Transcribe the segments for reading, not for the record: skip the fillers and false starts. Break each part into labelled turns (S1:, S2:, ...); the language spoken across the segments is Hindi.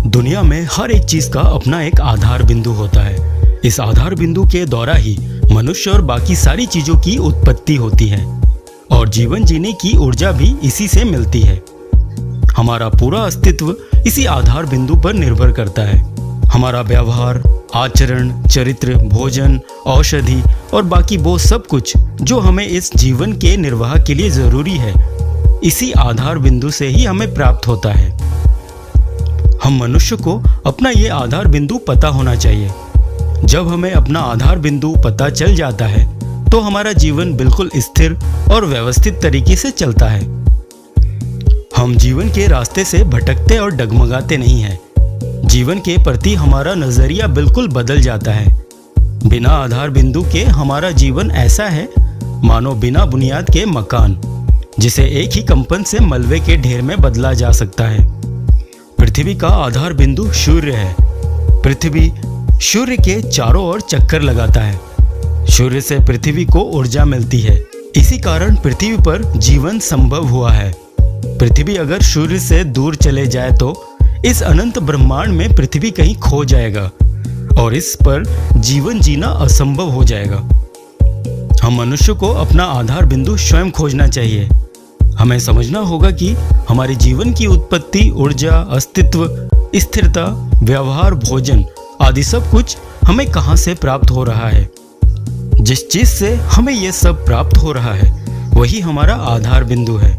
S1: दुनिया में हर एक चीज का अपना एक आधार बिंदु होता है। इस आधार बिंदु के द्वारा ही मनुष्य और बाकी सारी चीजों की उत्पत्ति होती है और जीवन जीने की ऊर्जा भी इसी से मिलती है। हमारा पूरा अस्तित्व इसी आधार बिंदु पर निर्भर करता है। हमारा व्यवहार, आचरण, चरित्र, भोजन, औषधि और बाकी वो सब कुछ जो हमें इस जीवन के निर्वाह के लिए जरूरी है, इसी आधार बिंदु से ही हमें प्राप्त होता है। हम मनुष्य को अपना ये आधार बिंदु पता होना चाहिए। जब हमें अपना आधार बिंदु पता चल जाता है तो हमारा जीवन बिल्कुल स्थिर और व्यवस्थित तरीके से चलता है। हम जीवन के रास्ते से भटकते और डगमगाते नहीं हैं। जीवन के प्रति हमारा नजरिया बिल्कुल बदल जाता है। बिना आधार बिंदु के हमारा जीवन ऐसा है मानो बिना बुनियाद के मकान, जिसे एक ही कंपन से मलबे के ढेर में बदला जा सकता है। पृथ्वी का आधार बिंदु सूर्य है। पृथ्वी सूर्य के चारों ओर चक्कर लगाता है। सूर्य से पृथ्वी को ऊर्जा मिलती है। इसी कारण पृथ्वी पर जीवन संभव हुआ है। पृथ्वी अगर सूर्य से दूर चले जाए तो इस अनंत ब्रह्मांड में पृथ्वी कहीं खो जाएगा और इस पर जीवन जीना असंभव हो जाएगा। हम मनुष्य को अपना आधार बिंदु स्वयं खोजना चाहिए। हमें समझना होगा कि हमारे जीवन की उत्पत्ति, ऊर्जा, अस्तित्व, स्थिरता, व्यवहार, भोजन आदि सब कुछ हमें कहाँ से प्राप्त हो रहा है। जिस चीज से हमें यह सब प्राप्त हो रहा है वही हमारा आधार बिंदु है।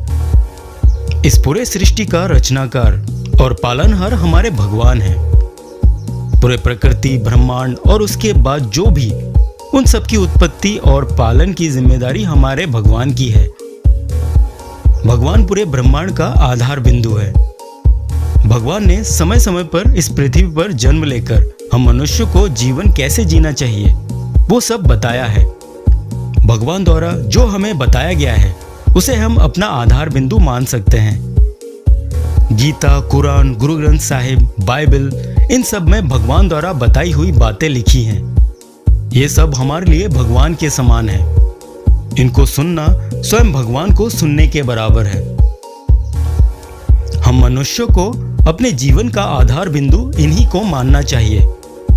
S1: इस पूरे सृष्टि का रचनाकार और पालनहार हमारे भगवान हैं। पूरे प्रकृति, ब्रह्मांड और उसके बाद जो भी उन सब की उत्पत्ति और पालन की जिम्मेदारी हमारे भगवान की है। भगवान पूरे ब्रह्मांड का आधार बिंदु है। भगवान ने समय समय पर इस पृथ्वी पर जन्म लेकर हम मनुष्य को जीवन कैसे जीना चाहिए वो सब बताया है। भगवान द्वारा जो हमें बताया गया है उसे हम अपना आधार बिंदु मान सकते हैं। गीता, कुरान, गुरु ग्रंथ साहिब, बाइबल, इन सब में भगवान द्वारा बताई हुई बातें लिखी हैं। ये सब हमारे लिए भगवान के समान है। इनको सुनना स्वयं भगवान को सुनने के बराबर है। हम मनुष्य को अपने जीवन का आधार बिंदु इन्हीं को मानना चाहिए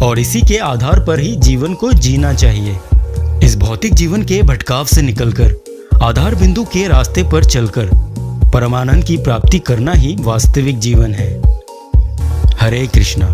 S1: और इसी के आधार पर ही जीवन को जीना चाहिए। इस भौतिक जीवन के भटकाव से निकलकर आधार बिंदु के रास्ते पर चलकर परमानंद की प्राप्ति करना ही वास्तविक जीवन है। हरे कृष्णा।